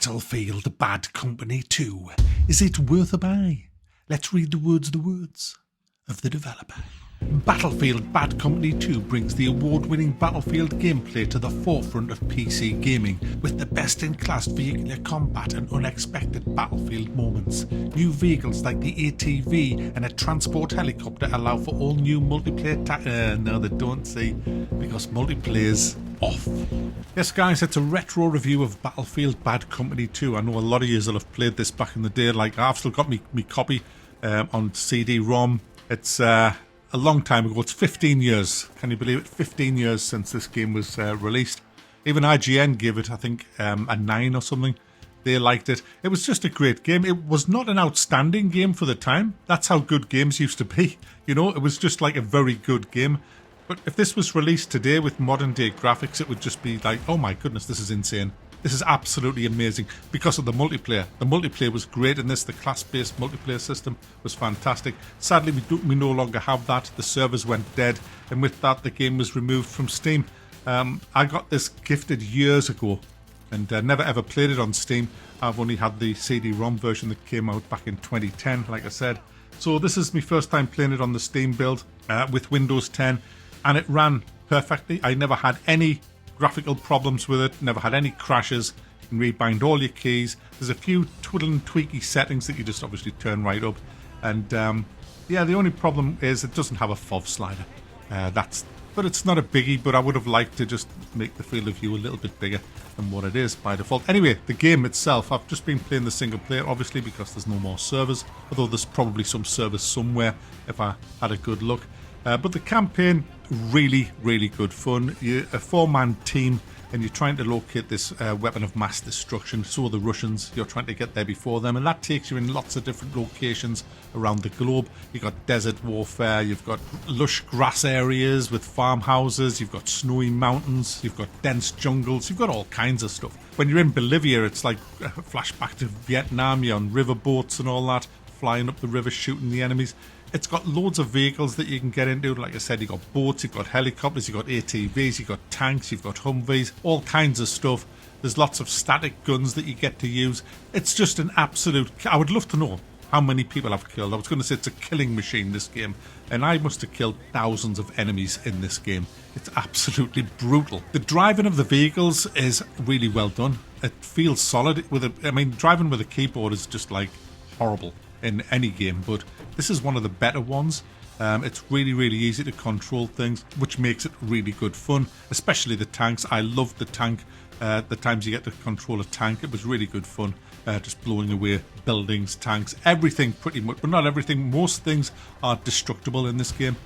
Battlefield Bad Company 2. Is it worth a buy? Let's read the words of the developer. Battlefield Bad Company 2 brings the award-winning Battlefield gameplay to the forefront of PC gaming with the best-in-class vehicular combat and unexpected battlefield moments. New vehicles like the ATV and a transport helicopter allow for all new multiplayer no, they don't, see, because multiplayer's off. Yes guys, it's a retro review of Battlefield Bad Company 2. I know a lot of you will have played this back in the day. Like, I've still got me copy on CD-ROM. It's a long time ago. It's 15 years. Can you believe it? 15 years since this game was released. Even IGN gave it, I think, a 9 or something. They liked it. It was just a great game. It was not an outstanding game for the time. That's how good games used to be. You know, it was just like a very good game. But if this was released today with modern day graphics, it would just be like, oh my goodness, this is insane. This is absolutely amazing because of the multiplayer. The multiplayer was great in this. The class-based multiplayer system was fantastic. Sadly, we no longer have that. The servers went dead, and with that, the game was removed from Steam. I got this gifted years ago, and never ever played it on Steam. I've only had the CD-ROM version that came out back in 2010, like I said. So this is my first time playing it on the Steam build with Windows 10, and it ran perfectly. I never had any graphical problems with it, never had any crashes. You can rebind all your keys. There's a few twiddle and tweaky settings that you just obviously turn right up. And yeah, the only problem is it doesn't have a FOV slider. But it's not a biggie, but I would have liked to just make the field of view a little bit bigger than what it is by default. Anyway, the game itself, I've just been playing the single player, obviously, because there's no more servers, although there's probably some servers somewhere if I had a good look. But the campaign, really, really good fun. You're a 4-man team and you're trying to locate this weapon of mass destruction. So are the Russians. You're trying to get there before them, and that takes you in lots of different locations around the globe. You've got desert warfare, you've got lush grass areas with farmhouses, you've got snowy mountains, you've got dense jungles, you've got all kinds of stuff. When you're in Bolivia, it's like a flashback to Vietnam. You're on river boats and all that, flying up the river, shooting the enemies. It's got loads of vehicles that you can get into. Like I said, you've got boats, you've got helicopters, you've got ATVs, you've got tanks, you've got Humvees, all kinds of stuff. There's lots of static guns that you get to use. It's just an absolute... I would love to know how many people I've killed. I was going to say it's a killing machine, this game. And I must have killed thousands of enemies in this game. It's absolutely brutal. The driving of the vehicles is really well done. It feels solid. Driving with a keyboard is just like horrible in any game, but this is one of the better ones. It's really, really easy to control things, which makes it really good fun, especially the tanks. I loved the tank. The times you get to control a tank, it was really good fun. Just blowing away buildings, tanks, everything pretty much, but not everything. Most things are destructible in this game,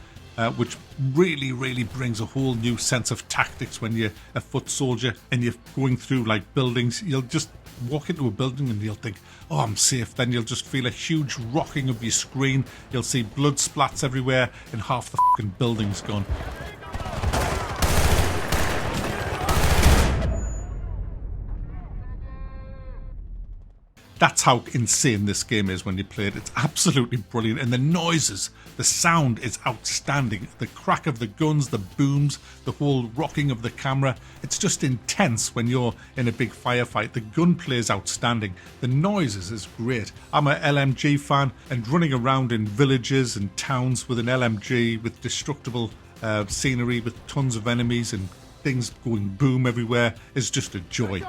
which really, really brings a whole new sense of tactics when you're a foot soldier and you're going through like buildings. You'll just walk into a building and you'll think, oh, I'm safe. Then you'll just feel a huge rocking of your screen. You'll see blood splats everywhere and half the fucking building's gone. That's how insane this game is when you play it. It's absolutely brilliant. And the noises, the sound is outstanding. The crack of the guns, the booms, the whole rocking of the camera. It's just intense when you're in a big firefight. The gunplay is outstanding. The noises is great. I'm an LMG fan, and running around in villages and towns with an LMG, with destructible scenery, with tons of enemies and things going boom everywhere is just a joy.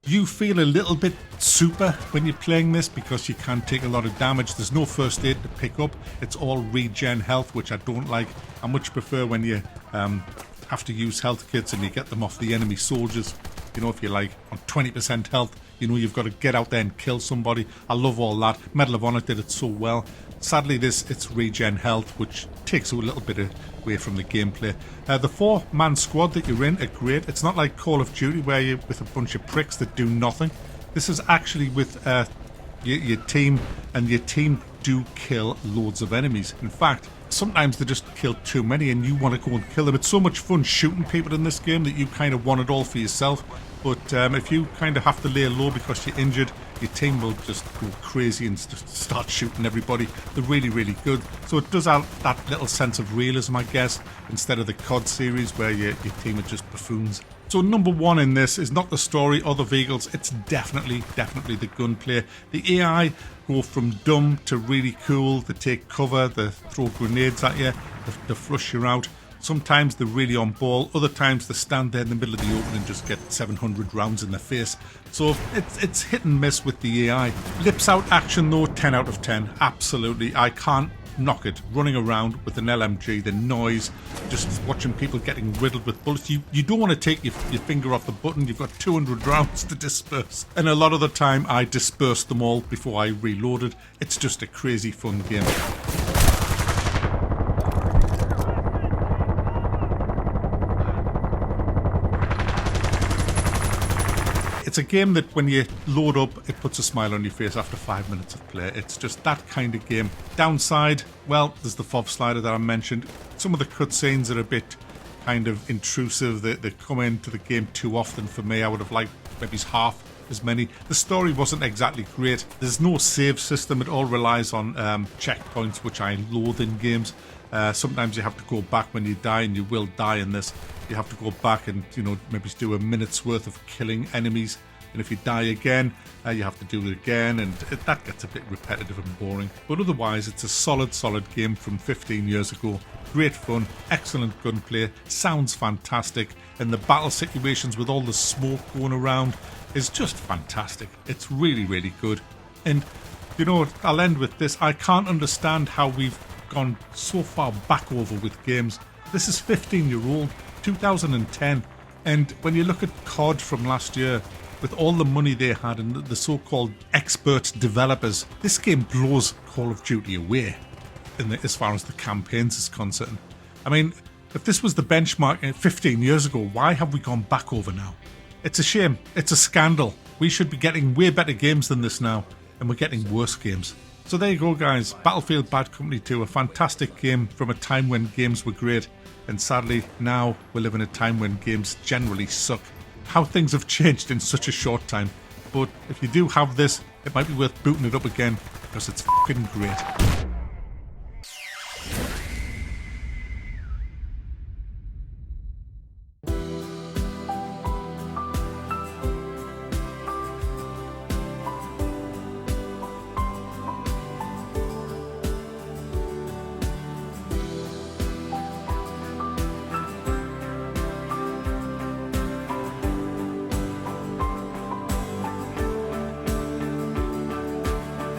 You feel a little bit super when you're playing this because you can take a lot of damage. There's no first aid to pick up. It's all regen health, which I don't like. I much prefer when you have to use health kits and you get them off the enemy soldiers. You know, if you're like on 20% health, you know you've got to get out there and kill somebody. I love all that. Medal of Honor did it so well. Sadly, it's regen health, which takes a little bit away from the gameplay. The 4-man squad that you're in are great. It's not like Call of Duty where you're with a bunch of pricks that do nothing. This is actually with your team, and your team do kill loads of enemies. In fact, sometimes they just kill too many and you want to go and kill them. It's so much fun shooting people in this game that you kind of want it all for yourself. But if you kind of have to lay low because you're injured, your team will just go crazy and just start shooting everybody. They're really, really good. So it does have that little sense of realism, I guess, instead of the COD series where your team are just buffoons. So number one in this is not the story or the vehicles, it's definitely the gunplay. The AI go from dumb to really cool. They take cover, they throw grenades at you, they flush you out. Sometimes they're really on ball, other times they stand there in the middle of the open and just get 700 rounds in their face. So it's hit and miss with the AI. Lips out action though, 10 out of 10. Absolutely, I can't knock it. Running around with an LMG, the noise, just watching people getting riddled with bullets. You don't want to take your finger off the button. You've got 200 rounds to disperse. And a lot of the time I dispersed them all before I reloaded. It's just a crazy fun game. It's a game that when you load up, it puts a smile on your face after 5 minutes of play. It's just that kind of game. Downside, well, there's the FOV slider that I mentioned. Some of the cutscenes are a bit kind of intrusive. They come into the game too often for me. I would have liked maybe half as many. The story wasn't exactly great. There's no save system. It all relies on checkpoints, which I loathe in games. Sometimes you have to go back when you die, and you will die in this. You have to go back and, maybe do a minute's worth of killing enemies. And if you die again, you have to do it again. And that gets a bit repetitive and boring. But otherwise, it's a solid game from 15 years ago. Great fun, excellent gunplay, sounds fantastic. And the battle situations with all the smoke going around is just fantastic. It's really, really good. And, I'll end with this. I can't understand how we've gone so far back over with games. This is 15-year-old, 2010, and when you look at COD from last year, with all the money they had and the so-called expert developers, this game blows Call of Duty away as far as the campaigns is concerned. I mean, if this was the benchmark 15 years ago, why have we gone back over now? It's a shame. It's a scandal. We should be getting way better games than this now, and we're getting worse games. So there you go, guys. Battlefield Bad Company 2, a fantastic game from a time when games were great. And sadly, now we live in a time when games generally suck. How things have changed in such a short time. But if you do have this, it might be worth booting it up again, because it's fucking great.